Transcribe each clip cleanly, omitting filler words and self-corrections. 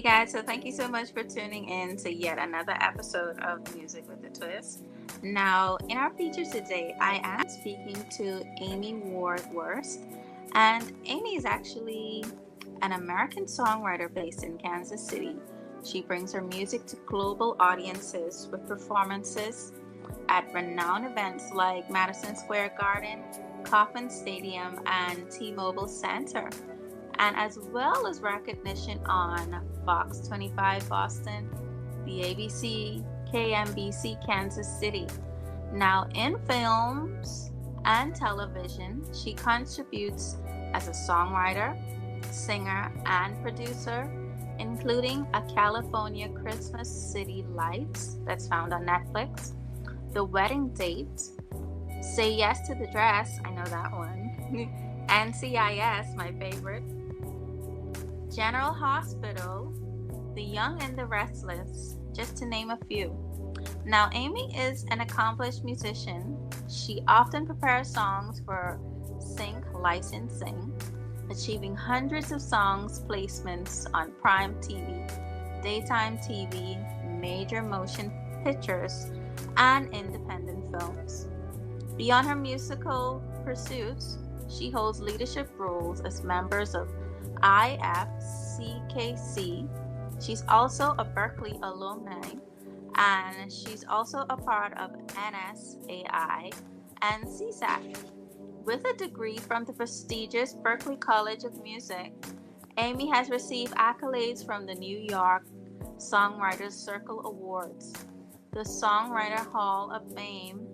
guys, so thank you so much for tuning in to yet another episode of Music with a Twist. Now, in our feature today, I am speaking to Amy Ward-Wurst, and Amy is actually an American songwriter based in Kansas City. She brings her music to global audiences with performances at renowned events like Madison Square Garden, Kauffman Stadium, and T-Mobile Center, and as well as recognition on Fox 25 Boston, the ABC, KMBC Kansas City. Now, in films and television, she contributes as a songwriter, singer, and producer, including A California Christmas City Lights that's found on Netflix, The Wedding Date, Say Yes to the Dress, I know that one, NCIS, my favorite, General Hospital, The Young and the Restless, just to name a few. Now, Amy is an accomplished musician. She often prepares songs for Sync Licensing, achieving hundreds of songs placements on Prime TV, daytime TV, major motion pictures, and independent films. Beyond her musical pursuits, she holds leadership roles as members of IFCKC. She's also a Berklee alumni, and she's also a part of NSAI and CSAC. With a degree from the prestigious Berklee College of Music, Amy has received accolades from the New York Songwriters Circle Awards, the Songwriter Hall of Fame,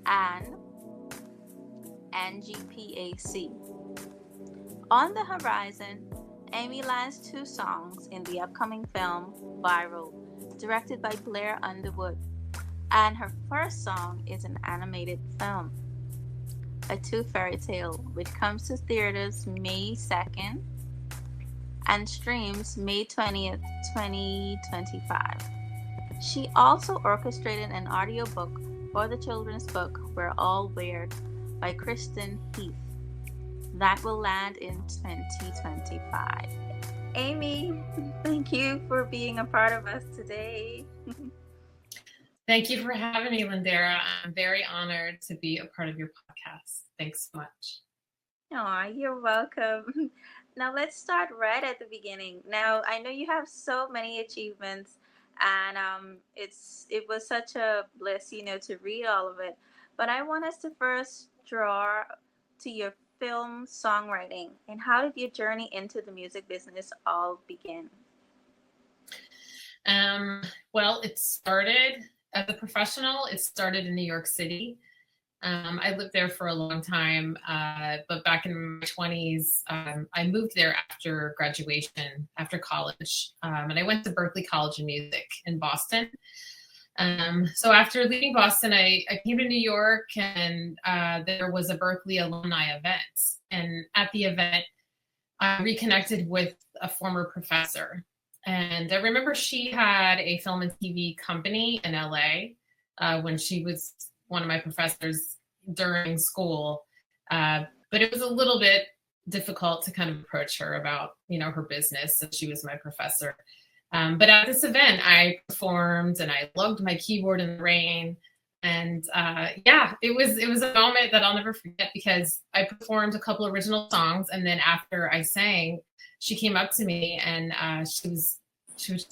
and NGPAC. On the horizon, Amy lands 2 songs in the upcoming film Viral, directed by Blair Underwood, and her first song is an animated film, A Tooth Fairy Tale, which comes to theaters May 2nd and streams May 20th, 2025. She also orchestrated an audiobook for the children's book We're All Weird by Kristen Heath that will land in 2025. Amy, thank you for being a part of us today. Thank you for having me, Lindera. I'm very honored to be a part of your podcast. Thanks so much. Oh, you're welcome. Now let's start right at the beginning. Now I know you have so many achievements, and it was such a bliss, to read all of it. But I want us to first draw to your film songwriting, and how did your journey into the music business all begin? Well, it started as a professional. It started in New York City. I lived there for a long time, but back in my 20s, I moved there after graduation, after college, and I went to Berklee College of Music in Boston. So after leaving Boston, I came to New York, and there was a Berklee alumni event. And at the event, I reconnected with a former professor. And I remember she had a film and TV company in LA when she was one of my professors during school. But it was a little bit difficult to kind of approach her about, her business, since she was my professor. But at this event, I performed and I lugged my keyboard in the rain. And it was a moment that I'll never forget, because I performed a couple original songs. And then after I sang, she came up to me, and she was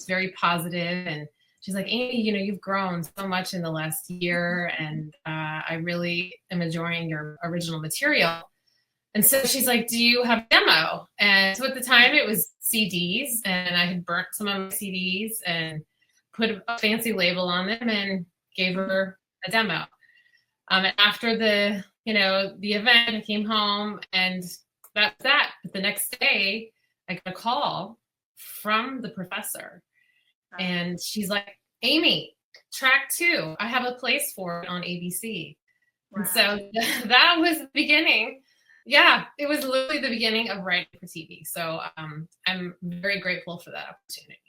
very positive. And she's like, Amy, you've grown so much in the last year, and I really am enjoying your original material. And so she's like, do you have a demo? And so at the time it was CDs, and I had burnt some of my CDs and put a fancy label on them and gave her a demo. And after the event, I came home, and that's that. But the next day I got a call from the professor, and she's like, Amy, track 2, I have a place for it on ABC. Wow. And so that was the beginning. Yeah, it was literally the beginning of writing for TV. So I'm very grateful for that opportunity.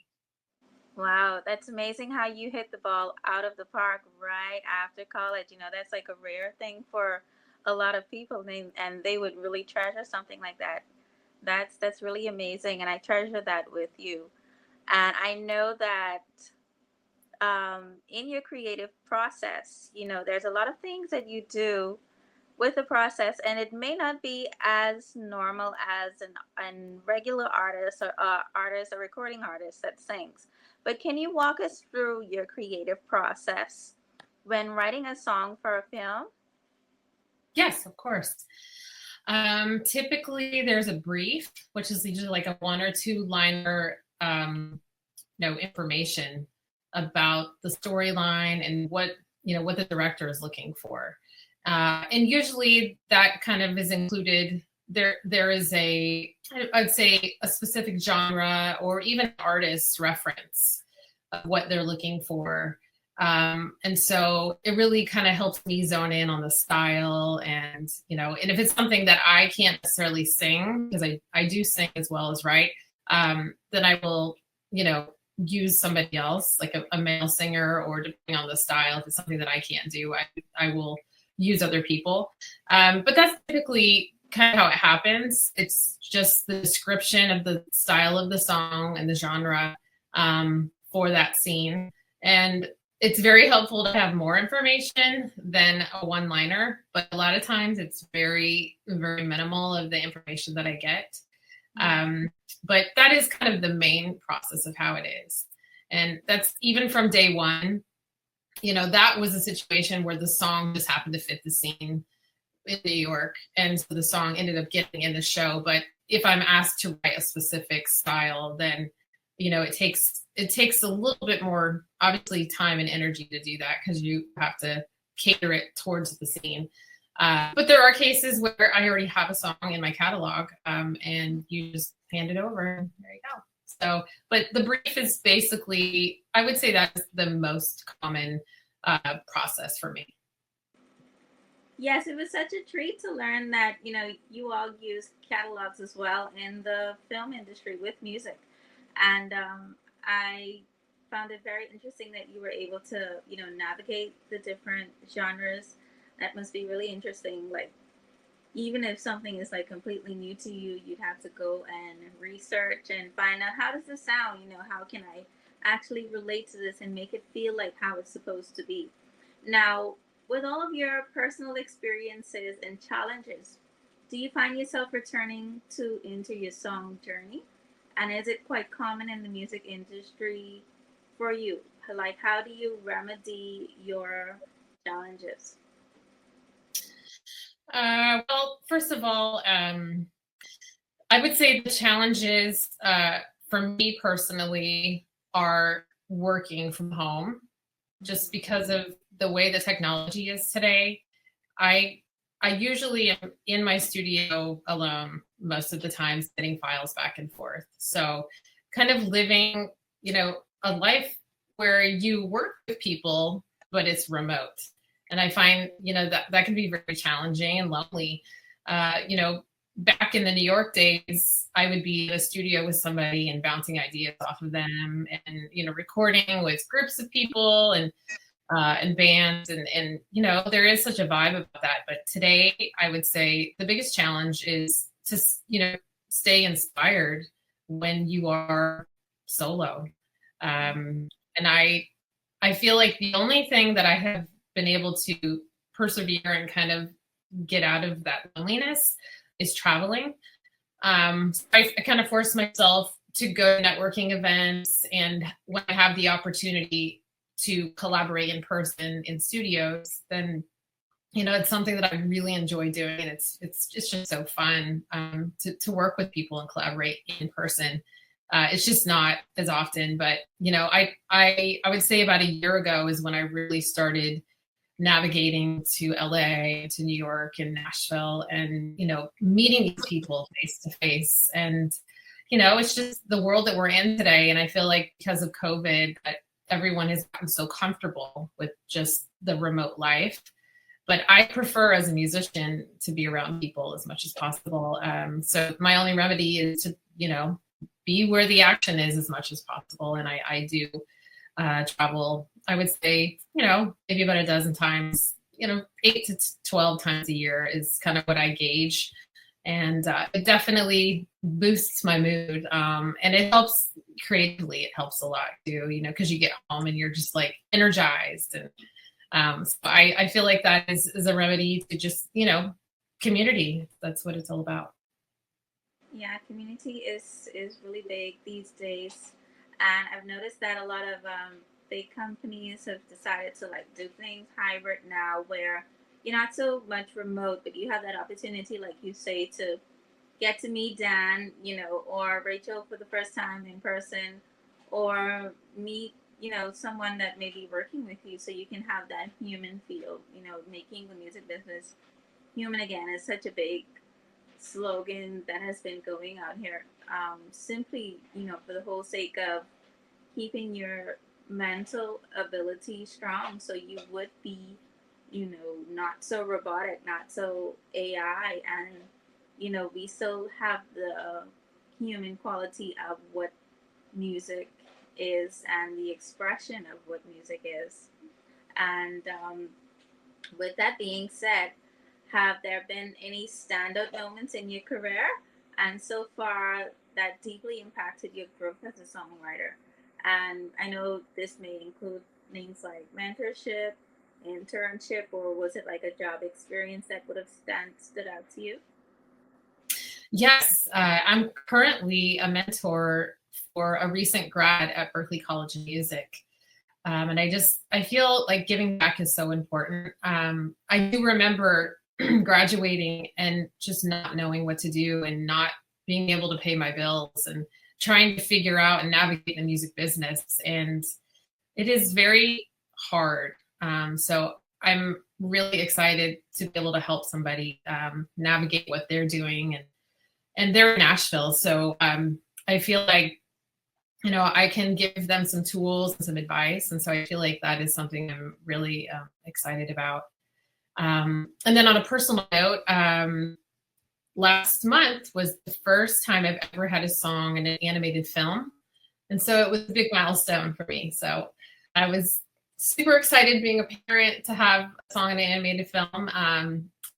Wow, that's amazing how you hit the ball out of the park right after college. That's like a rare thing for a lot of people, and they would really treasure something like that. That's really amazing, and I treasure that with you. And I know that in your creative process, there's a lot of things that you do with the process, and it may not be as normal as an regular artist or recording artist that sings. But can you walk us through your creative process when writing a song for a film? Yes, of course. Typically, there's a brief, which is usually like a 1 or 2 liner, information about the storyline and what the director is looking for. And usually that kind of is included. There is I'd say a specific genre or even artist reference of what they're looking for. And so it really kind of helps me zone in on the style, and if it's something that I can't necessarily sing, because I do sing as well as write, then I will, use somebody else, like a male singer, or depending on the style, if it's something that I can't do, I will use other people. But that's typically kind of how it happens. It's just the description of the style of the song and the genre for that scene. And it's very helpful to have more information than a one-liner, but a lot of times it's very, very minimal of the information that I get. But that is kind of the main process of how it is. And that's even from day one. That was a situation where the song just happened to fit the scene in New York. And so the song ended up getting in the show. But if I'm asked to write a specific style, then, it takes a little bit more, obviously, time and energy to do that, because you have to cater it towards the scene. But there are cases where I already have a song in my catalog, and you just hand it over, and there you go. So, but the brief is basically, I would say that's the most common process for me. Yes, it was such a treat to learn that, you all use catalogs as well in the film industry with music. And I found it very interesting that you were able to, navigate the different genres. That must be really interesting. Like, even if something is like completely new to you, you'd have to go and research and find out, how does this sound? How can I actually relate to this and make it feel like how it's supposed to be? Now, with all of your personal experiences and challenges, do you find yourself returning into your song journey? And is it quite common in the music industry for you? Like, how do you remedy your challenges? Well, first of all, I would say the challenges for me personally are working from home, just because of the way the technology is today. I usually am in my studio alone most of the time, sending files back and forth. So kind of living, a life where you work with people, but it's remote. And I find, that can be very challenging and lonely. Back in the New York days, I would be in a studio with somebody and bouncing ideas off of them, and, recording with groups of people and bands, and there is such a vibe about that. But today, I would say the biggest challenge is to stay inspired when you are solo. And I feel like the only thing that I have been able to persevere and kind of get out of that loneliness is traveling. So I kind of force myself to go to networking events, and when I have the opportunity to collaborate in person in studios, then it's something that I really enjoy doing, and it's just so fun to work with people and collaborate in person. It's just not as often, but I would say about a year ago is when I really started navigating to LA, to New York and Nashville, and meeting these people face to face. And it's just the world that we're in today, and I feel like because of COVID, that everyone has gotten so comfortable with just the remote life. But I prefer, as a musician, to be around people as much as possible. So my only remedy is to be where the action is as much as possible. And I do travel, I would say, maybe about a dozen times, 8 to 12 times a year is kind of what I gauge And it definitely boosts my mood. And it helps creatively. It helps a lot too, because you get home and you're just like energized. And so I feel like that is a remedy to just, community. That's what it's all about. Yeah, community is really big these days, and I've noticed that a lot of big companies have decided to like do things hybrid now, where you're not so much remote, but you have that opportunity, like you say, to get to meet Dan, or Rachel for the first time in person, or meet, someone that may be working with you, so you can have that human feel. Making the music business human again is such a big slogan that has been going out here, simply, for the whole sake of keeping your mental ability strong, so you would be, not so robotic, not so AI, and we still have the human quality of what music is and the expression of what music is. And with that being said, have there been any standout moments in your career, and so far, that deeply impacted your growth as a songwriter? And I know this may include things like mentorship, internship, or was it like a job experience that would have stood out to you? Yes, I'm currently a mentor for a recent grad at Berklee College of Music. And I feel like giving back is so important. I do remember graduating and just not knowing what to do and not being able to pay my bills and trying to figure out and navigate the music business. And it is very hard. So I'm really excited to be able to help somebody navigate what they're doing. And they're in Nashville. So I feel like, I can give them some tools and some advice. And so I feel like that is something I'm really excited about. And then on a personal note, last month was the first time I've ever had a song in an animated film. And so it was a big milestone for me. So I was super excited being a parent to have a song in an animated film.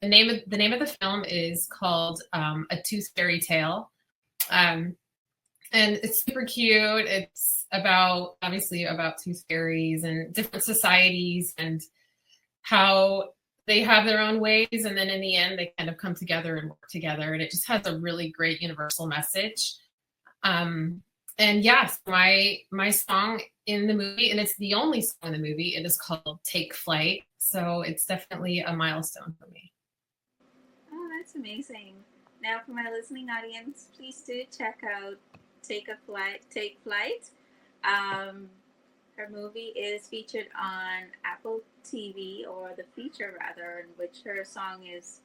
The name of the film is called A Tooth Fairy Tale. And it's super cute. It's obviously about tooth fairies and different societies and how they have their own ways. And then in the end, they kind of come together and work together. And it just has a really great universal message. And yes, my song in the movie, and it's the only song in the movie, it is called Take Flight. So it's definitely a milestone for me. Oh, that's amazing. Now, for my listening audience, please do check out Take Flight. Her movie is featured on Apple TV, or the feature rather, in which her song is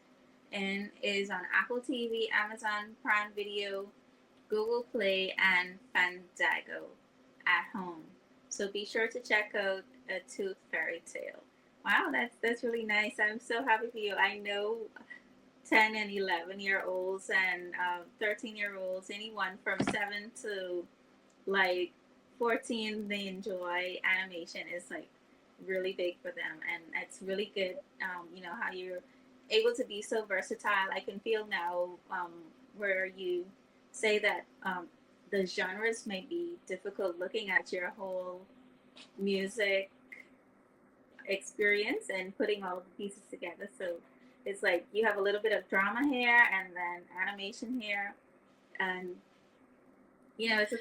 on Apple TV, Amazon Prime Video, Google Play, and Fandango at home. So be sure to check out A Tooth Fairy Tale. Wow, that's really nice. I'm so happy for you. I know 10 and 11-year-olds and 13-year-olds, anyone from 7 to like 14, they enjoy animation. Is like really big for them, and it's really good. How you're able to be so versatile. I can feel now where you say that the genres may be difficult, looking at your whole music experience and putting all of the pieces together. So it's like you have a little bit of drama here and then animation here, and it's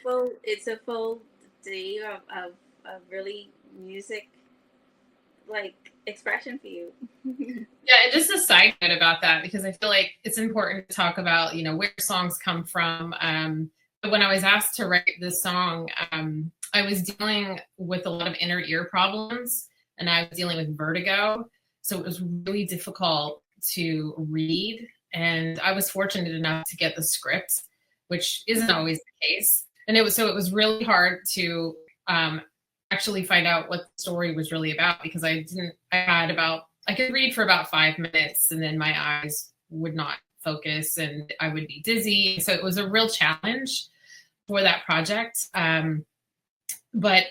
a full day of really music like expression for you. Yeah, and just a side note about that, because I feel like it's important to talk about, where songs come from. But when I was asked to write this song, I was dealing with a lot of inner ear problems, and I was dealing with vertigo. So it was really difficult to read. And I was fortunate enough to get the script, which isn't always the case. And it was really hard to actually find out what the story was really about, because I could read for about 5 minutes and then my eyes would not focus and I would be dizzy. So it was a real challenge for that project. But,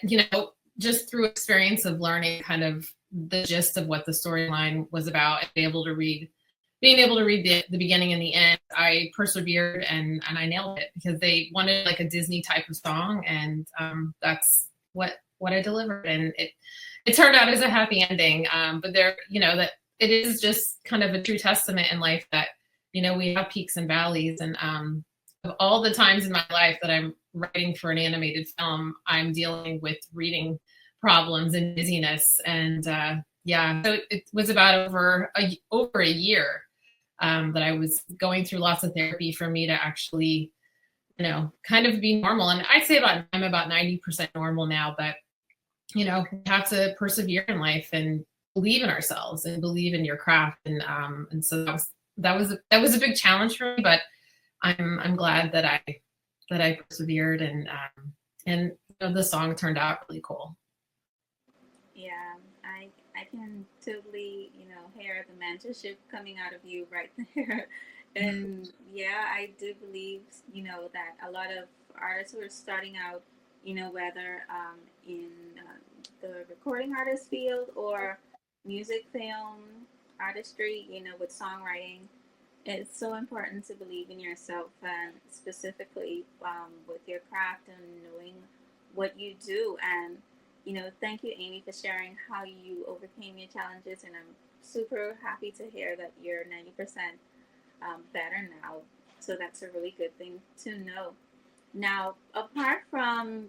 just through experience of learning kind of the gist of what the storyline was about and be able to read being able to read the beginning and the end, I persevered and I nailed it because they wanted like a Disney type of song, and that's what I delivered, and it turned out as a happy ending. But there, that it is just kind of a true testament in life that we have peaks and valleys, and of all the times in my life that I'm writing for an animated film, I'm dealing with reading problems and dizziness, and yeah, so it was about over a year that I was going through lots of therapy for me to actually, kind of be normal. And I'd say I'm about 90% normal now, but we have to persevere in life and believe in ourselves and believe in your craft. And so that was a big challenge for me, but I'm glad that I persevered, and the song turned out really cool. Yeah, I can totally, hear the mentorship coming out of you right there. And yeah, I do believe, that a lot of artists who are starting out, whether in the recording artist field or music, film, artistry, with songwriting, it's so important to believe in yourself, and specifically with your craft and knowing what you do. And thank you, Amy, for sharing how you overcame your challenges. And I'm super happy to hear that you're 90% better now. So that's a really good thing to know. Now, apart from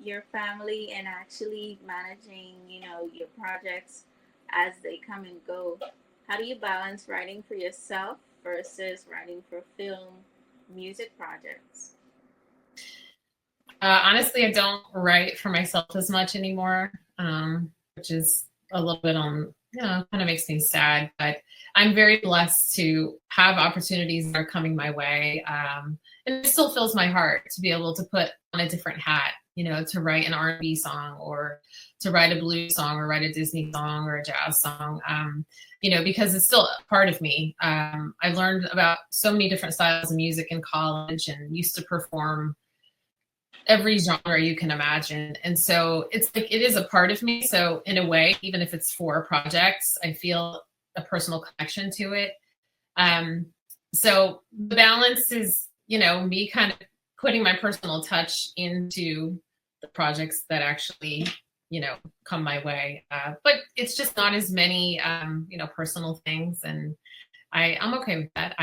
your family and actually managing, your projects as they come and go, how do you balance writing for yourself versus writing for film, music projects? Honestly, I don't write for myself as much anymore, which is a little bit kind of makes me sad, but I'm very blessed to have opportunities that are coming my way. And it still fills my heart to be able to put on a different hat, to write an R&B song, or to write a blues song, or write a Disney song, or a jazz song, because it's still a part of me. I learned about so many different styles of music in college and used to perform every genre you can imagine. And so it's like, it is a part of me. So in a way, even if it's for projects, I feel a personal connection to it. So the balance is, me kind of putting my personal touch into the projects that actually, come my way. But it's just not as many, personal things. And I'm okay with that.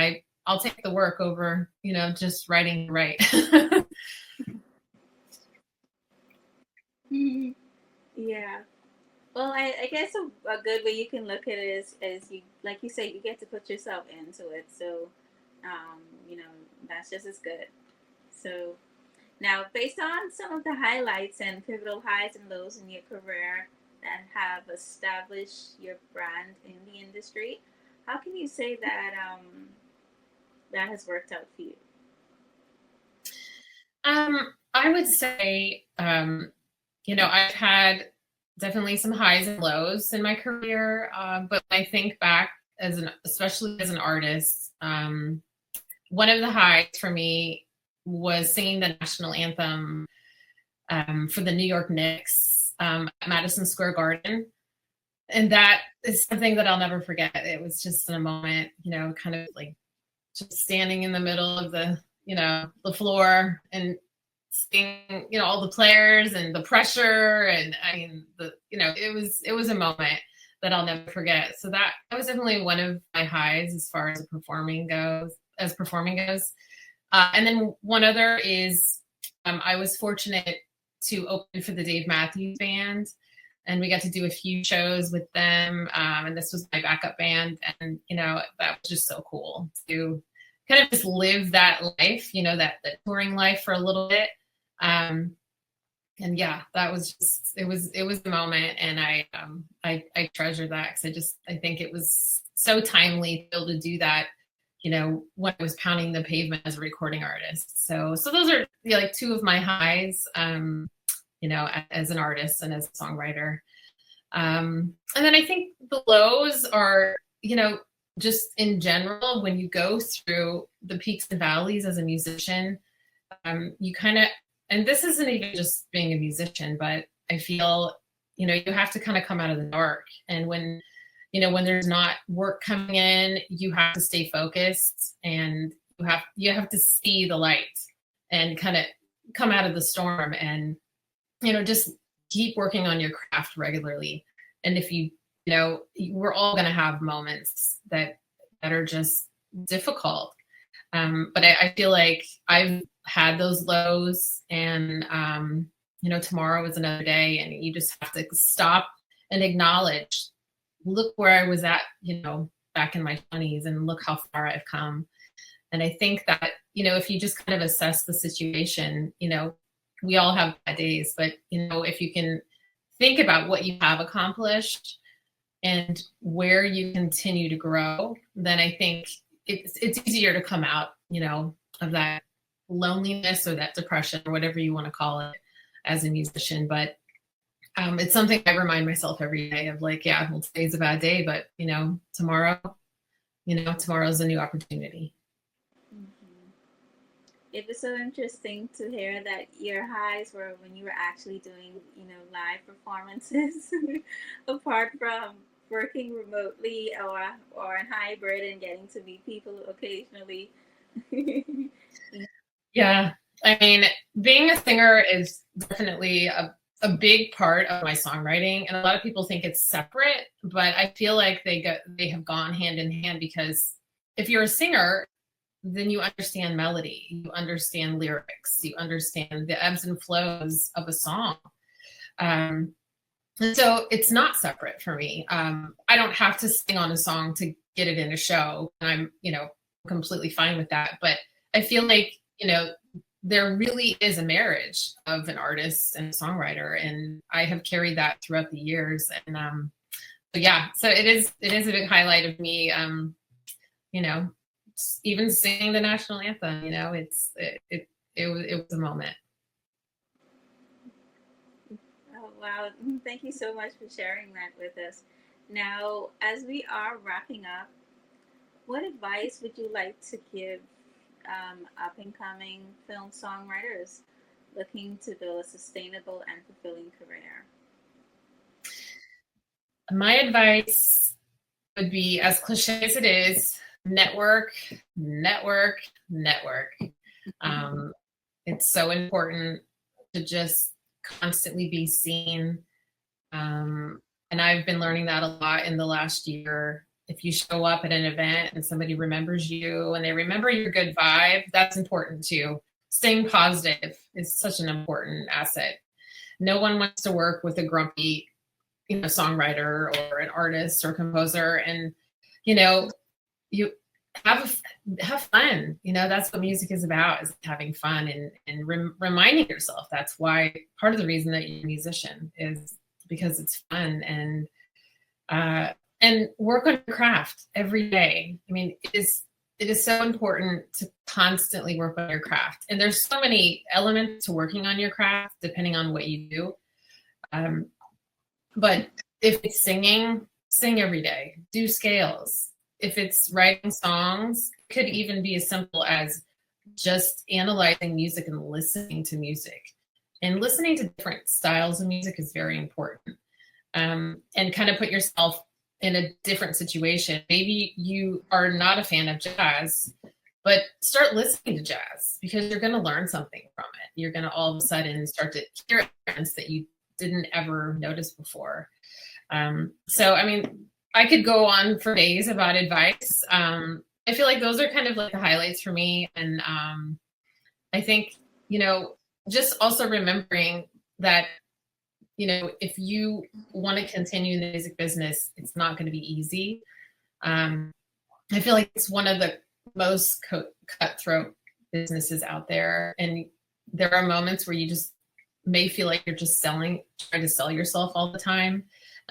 I'll take the work over, just writing right. Yeah. Well, I guess a good way you can look at it is you, like you say, you get to put yourself into it. So, um, that's just as good. So now, based on some of the highlights and pivotal highs and lows in your career that have established your brand in the industry, how can you say that that has worked out for you? I would say, I've had definitely some highs and lows in my career, but when I think back, especially as an artist, one of the highs for me was singing the national anthem for the New York Knicks at Madison Square Garden. And that is something that I'll never forget. It was just in a moment, kind of like just standing in the middle of the floor and seeing, all the players and the pressure. And I mean, it was a moment that I'll never forget. So that was definitely one of my highs as far as performing goes. And then one other is I was fortunate to open for the Dave Matthews Band, and we got to do a few shows with them. And this was my backup band, and that was just so cool to kind of just live that life, that touring life for a little bit. And yeah, that was just it was a moment, and I treasure that because I think it was so timely to be able to do that, when I was pounding the pavement as a recording artist. So those are like two of my highs, as an artist and as a songwriter. And then I think the lows are, just in general, when you go through the peaks and valleys as a musician, you kind of, and this isn't even just being a musician, but I feel, you have to kind of come out of the dark. And when when there's not work coming in, you have to stay focused, and you have to see the light and kind of come out of the storm, and just keep working on your craft regularly. And if we're all going to have moments that are just difficult. But I feel like I've had those lows, and tomorrow is another day, and you just have to stop and acknowledge, look where I was at, back in my 20s, and look how far I've come. And I think that, if you just kind of assess the situation, we all have bad days, but, if you can think about what you have accomplished and where you continue to grow, then I think it's easier to come out, of that loneliness or that depression or whatever you want to call it as a musician. But it's something I remind myself every day of, like, yeah, well, today's a bad day, but tomorrow's a new opportunity. Mm-hmm. It was so interesting to hear that your highs were when you were actually doing, live performances, apart from working remotely or in hybrid and getting to meet people occasionally. Yeah. I mean, being a singer is definitely a big part of my songwriting, and a lot of people think it's separate, but I feel like they have gone hand in hand, because if you're a singer, then you understand melody, you understand lyrics, you understand the ebbs and flows of a song. And so it's not separate for me. I don't have to sing on a song to get it in a show, and I'm, completely fine with that. But I feel like, there really is a marriage of an artist and a songwriter, and I have carried that throughout the years. And so it is a big highlight of me. Even singing the national anthem, it was a moment. Oh, wow. Thank you so much for sharing that with us. Now, as we are wrapping up, what advice would you like to give up and coming film songwriters looking to build a sustainable and fulfilling career? My advice would be, as cliche as it is, network, network, network. It's so important to just constantly be seen. And I've been learning that a lot in the last year. If you show up at an event and somebody remembers you and they remember your good vibe, that's important too. Staying positive is such an important asset. No one wants to work with a grumpy, songwriter or an artist or composer. And, you have fun. That's what music is about, is having fun and reminding yourself. That's why part of the reason that you're a musician is because it's fun, and work on your craft every day. I mean, it is so important to constantly work on your craft. And there's so many elements to working on your craft, depending on what you do. But if it's singing, sing every day, do scales. If it's writing songs, it could even be as simple as just analyzing music and listening to music. And listening to different styles of music is very important. And kind of put yourself in a different situation. Maybe you are not a fan of jazz, but start listening to jazz, because you're going to learn something from it. You're going to all of a sudden start to hear elements that you didn't ever notice before. So, I mean, I could go on for days about advice. I feel like those are kind of like the highlights for me. And I think, just also remembering that, if you want to continue in the music business, it's not going to be easy. I feel like it's one of the most cutthroat businesses out there. And there are moments where you just may feel like you're just trying to sell yourself all the time.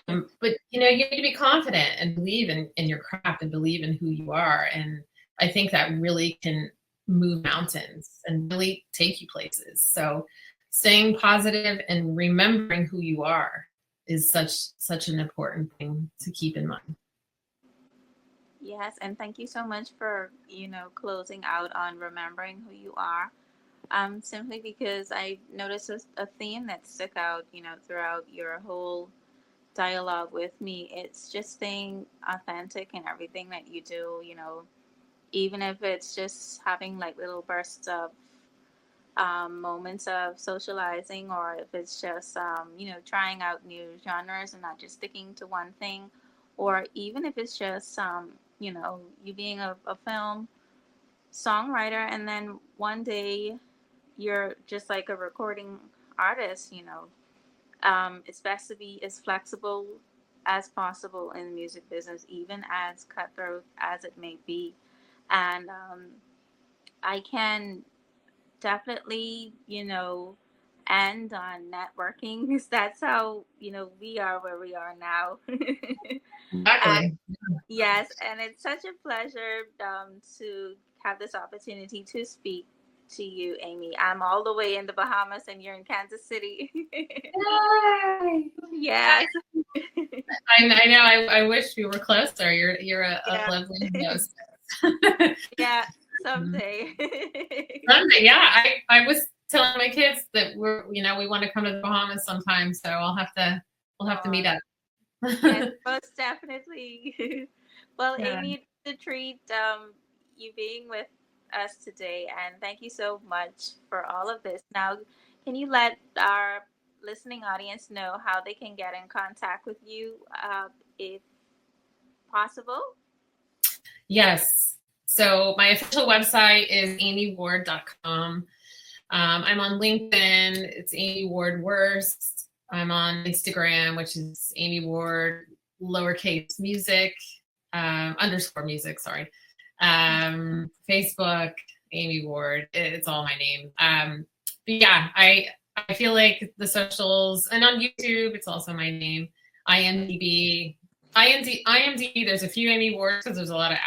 But, you need to be confident and believe in your craft and believe in who you are. And I think that really can move mountains and really take you places. So staying positive and remembering who you are is such an important thing to keep in mind. Yes, and thank you so much for, closing out on remembering who you are. Simply because I noticed a theme that stuck out, throughout your whole dialogue with me. It's just staying authentic in everything that you do, even if it's just having like little bursts of moments of socializing, or if it's just, trying out new genres and not just sticking to one thing, or even if it's just, you being a film songwriter and then one day you're just like a recording artist. It's best to be as flexible as possible in the music business, even as cutthroat as it may be. And I can definitely, end on networking because that's how, we are where we are now. And Exactly. yes, and it's such a pleasure to have this opportunity to speak to you, Amy. I'm all the way in the Bahamas and you're in Kansas City. Yay! Yes. I know. I wish we were closer. You're a Yeah. lovely host. Yeah, someday. Someday, yeah. I was telling my kids that we want to come to the Bahamas sometime, so we'll have to meet up. Yes, most definitely. Well, Yeah. Amy, it's a treat you being with us today, and thank you so much for all of this. Now, can you let our listening audience know how they can get in contact with you, if possible? Yes. So my official website is amyward.com. I'm on LinkedIn. It's Amy Ward-Wurst. I'm on Instagram, which is Amy Ward lowercase music underscore music. Sorry. Facebook, Amy Ward. It's all my name. But yeah, I feel like the socials, and on YouTube, it's also my name. IMDb. There's a few Amy Wards because there's a lot of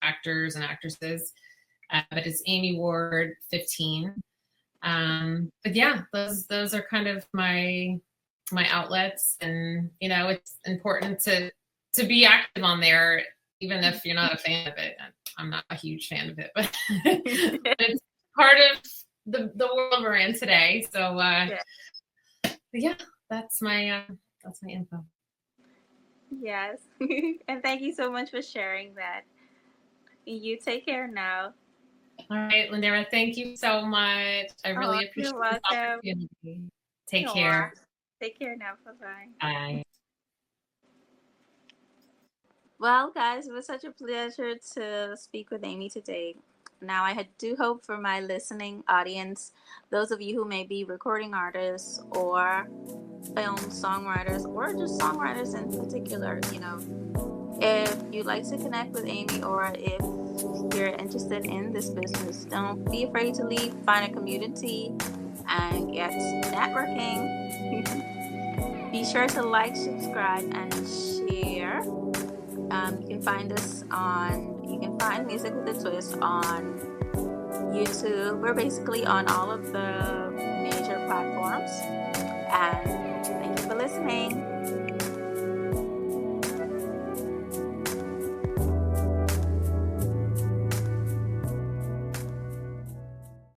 actors and actresses, but it's Amy Ward 15. But yeah, those are kind of my outlets, and it's important to be active on there, even if you're not a fan of it. I'm not a huge fan of it, but it's part of the world we're in today. So yeah, that's my info. Yes. And thank you so much for sharing that. You take care now. All right, Lindera, thank you so much. I really appreciate You're this welcome. opportunity. Take Aw. care. Take care now. Bye-bye. Bye. Well, guys, it was such a pleasure to speak with Amy today. Now, I do hope for my listening audience, those of you who may be recording artists or film songwriters or just songwriters in particular, if you'd like to connect with Amy, or if you're interested in this business, don't be afraid to leave, find a community, and get networking. Be sure to like, subscribe, and share. You can find Music with a Twist on YouTube. We're basically on all of the major platforms. And thank you for listening.